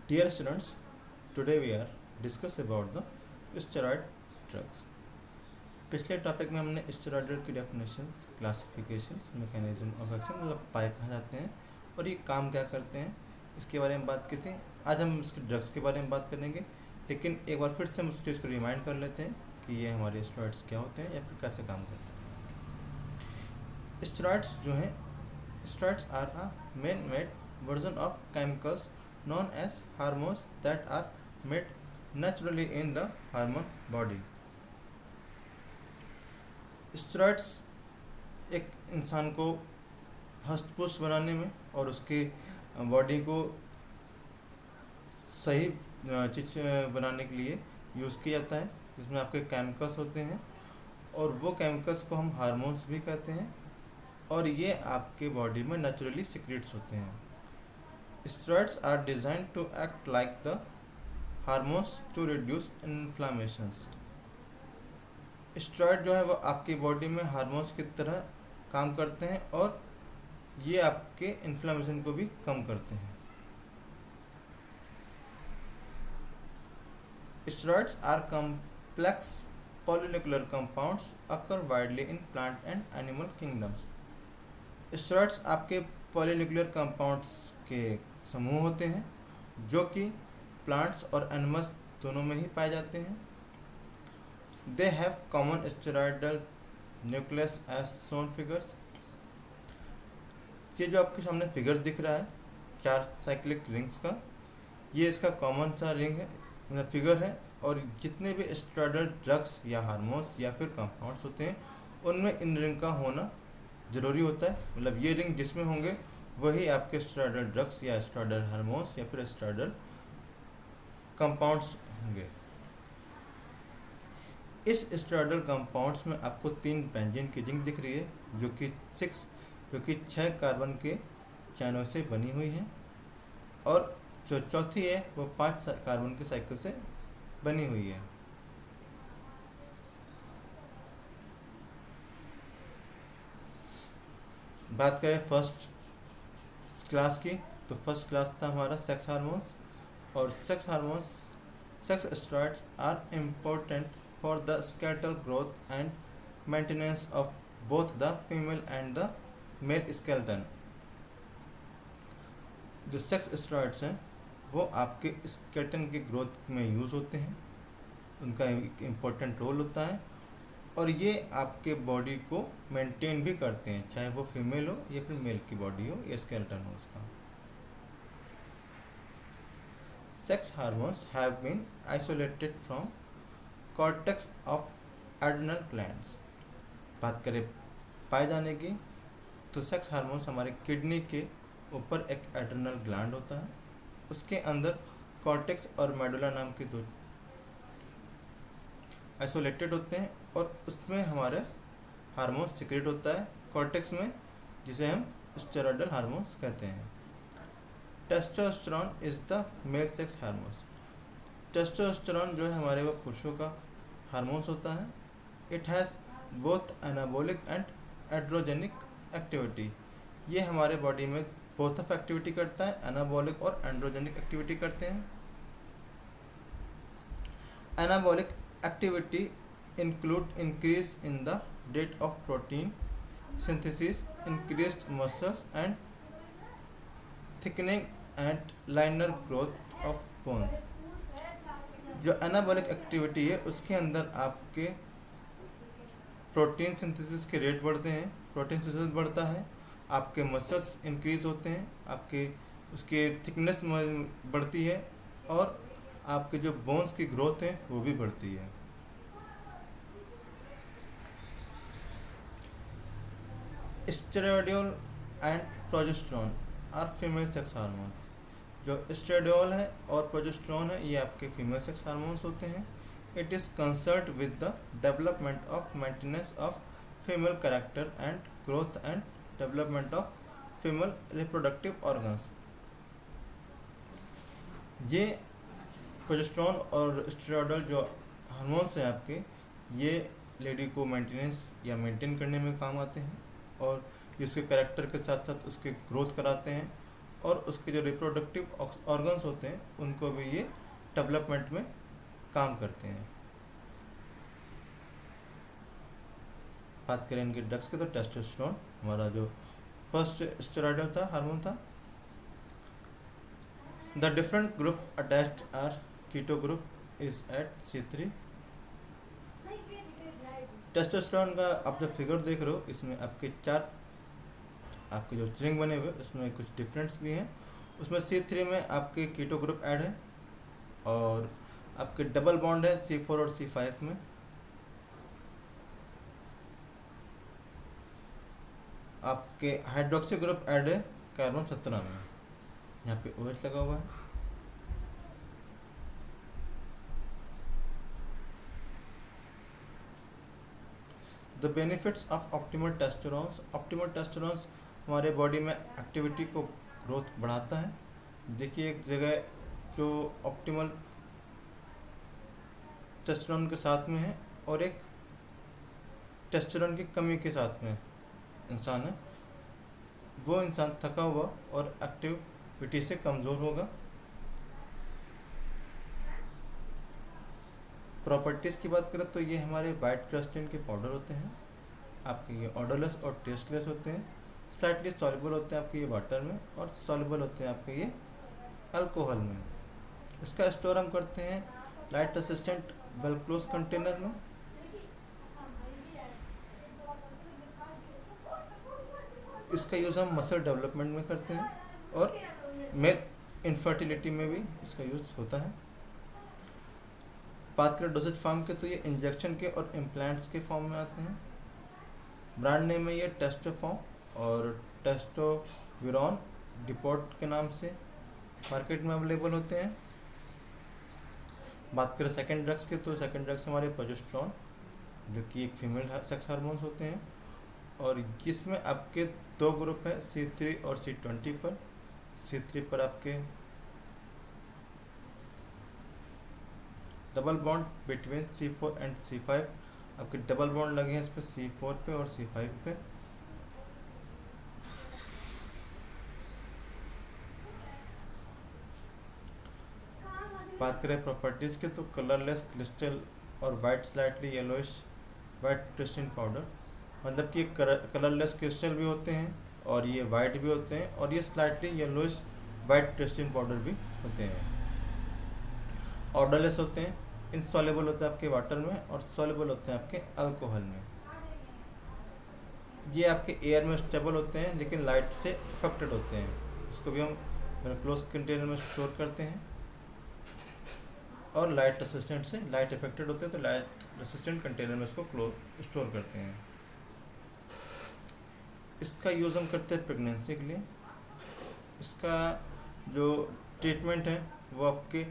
Dear students, today we are discuss about the steroid drugs. पिछले topic में हमने steroid की definitions, classifications, mechanism of action मतलब पाए कहाँ जाते हैं और ये काम क्या करते हैं इसके बारे में बात की थी। आज हम इसके ड्रग्स के बारे में बात करेंगे, लेकिन एक बार फिर से हम उस चीज़ को रिमाइंड कर लेते हैं कि ये हमारे स्टेरॉइड्स क्या होते हैं या फिर कैसे काम करते हैं। स्टेरॉइड्स जो हैं, steroids are a man-made version of chemicals known as hormones that are made naturally in the hormone body. Steroids एक इंसान को हष्ट-पुष्ट बनाने में और उसके बॉडी को सही चीज़ बनाने के लिए यूज़ किया जाता है, जिसमें आपके केमिकल्स होते हैं और वो केमिकल्स को हम हार्मोन्स भी कहते हैं और ये आपके बॉडी में नेचुरली सिक्रेट्स होते हैं। Steroids are designed to act like the hormones to reduce inflammations. Steroid जो है वो आपकी बॉडी में हार्मोन्स की तरह काम करते हैं और ये आपके इन्फ्लामेशन को भी कम करते हैं। Steroids are complex polynuclear compounds occur widely in plant and animal kingdoms. Steroids आपके पॉलीन्यूक्लियर कंपाउंड्स के समूह होते हैं जो कि प्लांट्स और एनिमल्स दोनों में ही पाए जाते हैं। They have common steroidal nucleus as shown figures. ये जो आपके सामने फिगर दिख रहा है 4 साइक्लिक रिंग्स का, ये इसका कॉमन सा रिंग है, मतलब फिगर है। और जितने भी स्टेरॉयडल ड्रग्स या हार्मोन्स या फिर कंपाउंड्स होते हैं उनमें इन रिंग का होना ज़रूरी होता है। मतलब ये रिंग जिसमें होंगे वही आपके स्टेरॉयडल ड्रग्स या स्टेरॉयडल हार्मोन्स या फिर स्टेरॉयडल कंपाउंड्स होंगे। इस स्टेरॉयडल कंपाउंड्स में आपको 3 बेंजीन की रिंग दिख रही है जो कि 6 कार्बन के चैनों से बनी हुई है और जो चौथी है वो 5 कार्बन के साइकिल से बनी हुई है। बात करें फर्स्ट क्लास की, तो फर्स्ट क्लास था हमारा सेक्स हार्मोन्स। और sex steroids are important for the skeletal growth and maintenance of both the female and the male skeleton. जो सेक्स स्टेरॉइड्स हैं वो आपके स्केलेटन की ग्रोथ में यूज़ होते हैं, उनका एक इम्पोर्टेंट रोल होता है और ये आपके बॉडी को मेंटेन भी करते हैं, चाहे वो फीमेल हो या फिर मेल की बॉडी हो या स्केलेटन हो उसका। Sex hormones have been isolated from cortex of adrenal glands. बात करें पाए जाने की, तो सेक्स हार्मोन्स हमारे किडनी के ऊपर एक एड्रिनल ग्लैंड होता है, उसके अंदर कॉर्टेक्स और मेडुला नाम के 2 आइसोलेटेड होते हैं और उसमें हमारे हार्मोन सिक्रेट होता है कॉर्टेक्स में, जिसे हम स्टेरॉयडल हार्मोन्स कहते हैं। Testosterone is the male sex hormones. Testosterone जो है हमारे वो पुरुषों का हार्मोन्स होता है। It has both anabolic and androgenic activity. ये हमारे बॉडी में बोथ ऑफ एक्टिविटी करता है, एनाबॉलिक और एंड्रोजेनिक एक्टिविटी करते हैं। Anabolic activity include increase in the rate of protein synthesis, increased muscles and thickening and linear growth of bones। जो anabolic activity है उसके अंदर आपके प्रोटीन सिंथेसिस के रेट बढ़ते हैं, प्रोटीन सिंथेसिस बढ़ता है, आपके मसल्स इंक्रीज होते हैं, आपके उसके थिकनेस बढ़ती है और आपके जो बोन्स की ग्रोथ है वो भी बढ़ती है। Estradiol and progesterone are female sex hormones. जो स्टेरॉयडियोल है और प्रोजेस्टेरोन है ये आपके फीमेल सेक्स हार्मोन्स होते हैं। It is concerned with the development of maintenance of female character and growth and development of female reproductive organs. ये progesterone और स्टेरॉयडल जो हार्मोन्स हैं आपके, ये लेडी को मेंटेनेंस या मेंटेन करने में काम आते हैं और इसके कैरेक्टर के साथ साथ उसके ग्रोथ कराते हैं और उसके जो रिप्रोडक्टिव ऑर्गन्स होते हैं उनको भी ये डेवलपमेंट में काम करते हैं। बात करें इनके ड्रग्स के तो टेस्टोस्टेरोन हमारा जो फर्स्ट स्टेरॉयडल था, हार्मोन था। The different group attached are keto group is at C3। Testosterone का आप जो फिगर देख रहे हो इसमें आपके 4 आपके जो रिंग बने हुए उसमें कुछ डिफरेंस भी हैं। उसमें C3 में आपके कीटो ग्रुप ऐड है और आपके डबल बॉन्ड है C4 और C5 में। आपके हाइड्रोक्सी ग्रुप ऐड है कार्बन 17 में, यहाँ पे OH लगा हुआ है। The benefits of optimal testosterones. Optimal testosterones हमारे बॉडी में एक्टिविटी को ग्रोथ बढ़ाता है। देखिए एक जगह जो ऑप्टिमल टेस्टोस्टेरोन के साथ में है और एक टेस्टोस्टेरोन की कमी के साथ में इंसान है, वो इंसान थका हुआ और एक्टिविटी से कमज़ोर होगा। प्रॉपर्टीज़ की बात करें तो ये हमारे वाइट क्रिस्टल के पाउडर होते हैं, आपके ये ऑर्डरलेस और टेस्टलेस होते हैं। स्लाइटली सॉल्युबल होते हैं आपके ये वाटर में और सॉल्युबल होते हैं आपके ये अल्कोहल में। इसका स्टोर हम करते हैं light assistant well close container में। इसका यूज़ हम मसल डेवलपमेंट में करते हैं और मेल इनफर्टिलिटी में भी इसका यूज़ होता है। बात करें डोसेज फॉर्म के तो ये इंजेक्शन के और इम्प्लांट्स के फॉर्म में आते हैं। ब्रांड नेम में ये टेस्टोफॉर्म और टेस्टोविरॉन डिपोर्ट के नाम से मार्केट में अवेलेबल होते हैं। बात करें सेकंड ड्रग्स के तो सेकंड ड्रग्स हमारे प्रोजेस्टेरोन जो कि एक फीमेल सेक्स हार्मोन्स होते हैं और इसमें आपके 2 ग्रुप हैं C3 और C20 पर। C3 पर आपके double bond between C4 and C5, आपके डबल बॉन्ड लगे हैं इस पर C4 पे और C5 पे। बात करें प्रॉपर्टीज़ के तो कलरलेस क्रिस्टल और white slightly yellowish white crystal powder, मतलब कि कलरलेस क्रिस्टल भी होते हैं और ये वाइट भी होते हैं और ये slightly yellowish white crystal powder भी होते हैं। ऑर्डरलेस होते हैं, इनसॉल्युबल होते हैं आपके वाटर में और सॉल्युबल होते हैं आपके अल्कोहल में। ये आपके एयर में स्टेबल होते हैं लेकिन लाइट से अफेक्टेड होते हैं। इसको भी हम क्लोज कंटेनर में स्टोर करते हैं और लाइट रेसिस्टेंट से लाइट अफेक्टेड होते हैं तो लाइट रेसिस्टेंट कंटेनर में इसको स्टोर करते हैं। इसका यूज़ हम करते हैं प्रेगनेंसी के लिए। इसका जो ट्रीटमेंट है वो आपके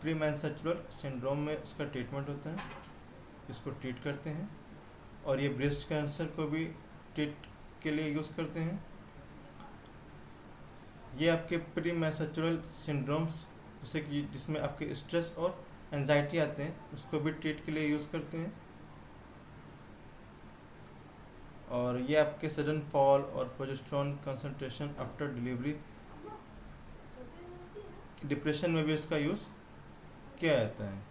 प्री मेंस्ट्रुअल सिंड्रोम में इसका ट्रीटमेंट होता है, इसको ट्रीट करते हैं। और ये ब्रेस्ट कैंसर को भी ट्रीट के लिए यूज़ करते हैं। ये आपके प्री मेंस्ट्रुअल सिंड्रोम्स जैसे कि जिसमें आपके स्ट्रेस और एंजाइटी आते हैं उसको भी ट्रीट के लिए यूज़ करते हैं। और ये आपके सडन फॉल और progesterone concentration after delivery depression में भी इसका यूज़ किया जाता है।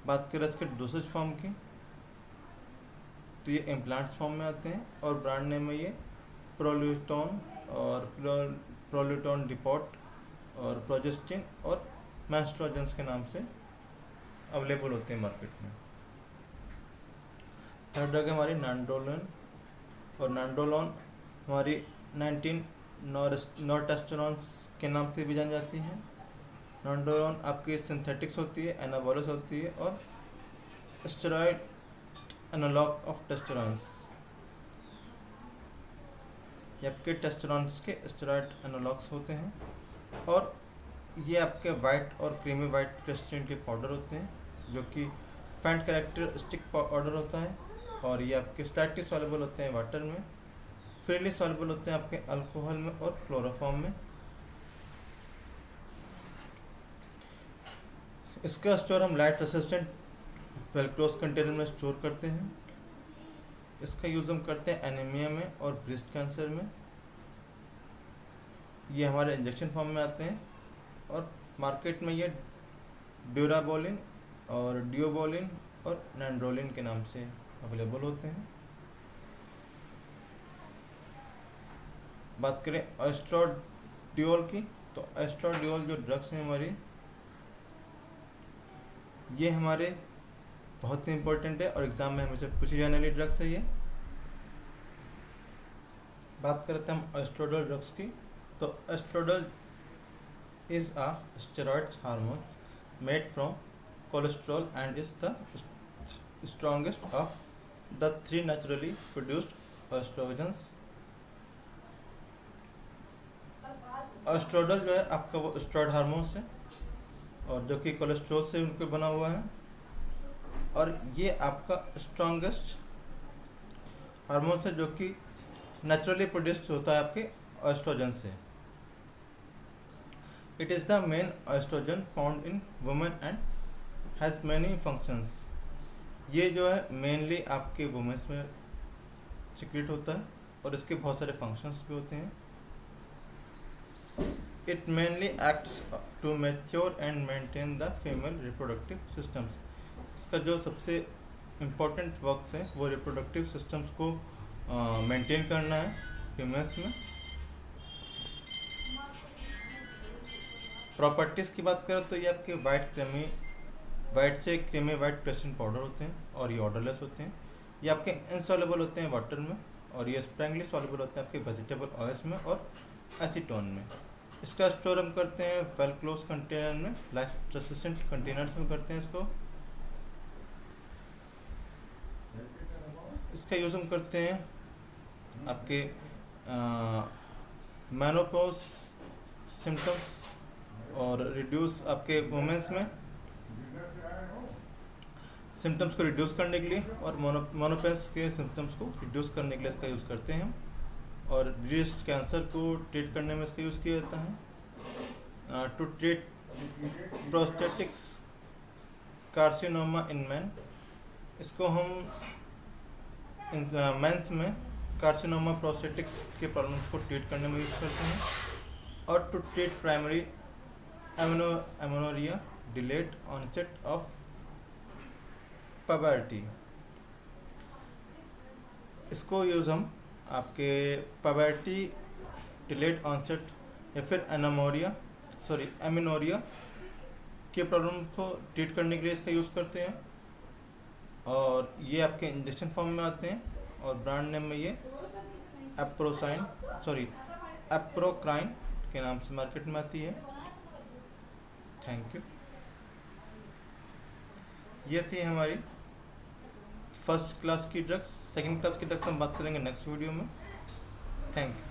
बात करें इसके डोसेज फॉर्म की तो ये इम्प्लांट्स फॉर्म में आते हैं और ब्रांड नेम में ये प्रोल्यूटोन और प्रोल्यूटोन डिपोर्ट और प्रोजेस्टिन और मैस्ट्रोजेंस के नाम से अवेलेबल होते हैं मार्केट में। थर्ड ड्रग है हमारी नांडोलोन और नांडोलोन हमारी 19 नॉर्टेस्टेरोन के नाम से भी जानी जाती है। नांडोलोन आपकी सिंथेटिक्स होती है, एनाबॉलिस होती है और स्टेरॉयड एनालॉग ऑफ टेस्टोस्टेरोन। ये आपके टेस्टोस्टेरोन के स्टेरॉयड एनालॉग्स होते हैं और ये आपके वाइट और क्रीमी वाइट क्रिस्टल के पाउडर होते हैं जो कि फैंट कैरेक्टरिस्टिक पाउडर होता है और ये आपके स्लाइटली सॉल्युबल होते हैं वाटर में, फ्रीली सॉल्युबल होते हैं आपके अल्कोहल में और क्लोरोफॉर्म में। इसका स्टोर हम light resistant well close container में स्टोर करते हैं इसका यूज़ हम करते हैं एनीमिया में और ब्रेस्ट कैंसर में। ये हमारे इंजेक्शन फॉर्म में आते हैं और मार्केट में ये ड्यूराबोलिन और डियोबोलिन और नैंड्रोलिन के नाम से अवेलेबल होते हैं। बात करें एस्ट्राडियोल की, तो एस्ट्राडियोल जो ड्रग्स हैं हमारी, ये हमारे बहुत ही इंपॉर्टेंट है और एग्ज़ाम में हमेशा पूछी जाने वाली ड्रग्स है ये। बात करते हैं हम एस्ट्राडियोल ड्रग्स की, तो estradiol is a steroid hormone made from cholesterol and is the strongest of the 3 naturally produced estrogens. Estradiol जो है आपका वो स्टेरॉइड हार्मोन्स है और जो कि कोलेस्ट्रॉल से उनके बना हुआ है, और ये आपका स्ट्रॉन्गेस्ट हार्मोन है जो कि नेचुरली प्रोड्यूस्ड होता है आपके एस्ट्रोजन से। It is the main estrogen found in women and has many functions. ये जो है मेनली आपके वुमेन्स में सिक्रेट होता है और इसके बहुत सारे फंक्शंस भी होते हैं। It mainly acts to mature and maintain the female reproductive systems. इसका जो सबसे इम्पोर्टेंट वर्क्स है वो रिप्रोडक्टिव सिस्टम्स को मेंटेन करना है फीमेल्स में। प्रॉपर्टीज़ की बात करें तो ये आपके वाइट से क्रीमी वाइट प्रेस्टिन पाउडर होते हैं और ये ऑर्डरलेस होते हैं। ये आपके इनसॉल्युबल होते हैं वाटर में और ये स्प्रेंगली सॉल्युबल होते हैं आपके वेजिटेबल ऑयल्स में और एसीटोन में। इसका स्टोर हम करते हैं वेल क्लोज कंटेनर में, लाइफ रेसिस्टेंट कंटेनर्स में करते हैं इसको। इसका यूज़ हम करते हैं आपके मेनोपॉज सिम्टम्स और रिड्यूस आपके वुमेन्स में सिम्टम्स को रिड्यूस करने के लिए और मोनोपेंस के सिम्टम्स को रिड्यूस करने के लिए इसका यूज़ करते हैं हम। और ब्रेस्ट कैंसर को ट्रीट करने में इसका यूज़ किया जाता है। To treat prostatics carcinoma in man, इसको हम मेंस में कार्सिनोमा प्रोस्टेटिक्स के प्रॉब्लम्स को ट्रीट करने में यूज़ करते हैं। और to treat primary amenorrhoea delayed onset of puberty, इसको यूज़ हम आपके पबर्टी डिलेड ऑनसेट या फिर एमेनोरिया के प्रॉब्लम को ट्रीट करने के लिए इसका यूज़ करते हैं। और ये आपके इंजेक्शन फॉर्म में आते हैं और ब्रांड नेम में ये एप्रोक्राइन के नाम से मार्केट में आती है। Thank you. ये थी हमारी फर्स्ट क्लास की ड्रग्स। सेकंड क्लास की ड्रग्स हम बात करेंगे नेक्स्ट वीडियो में। Thank you.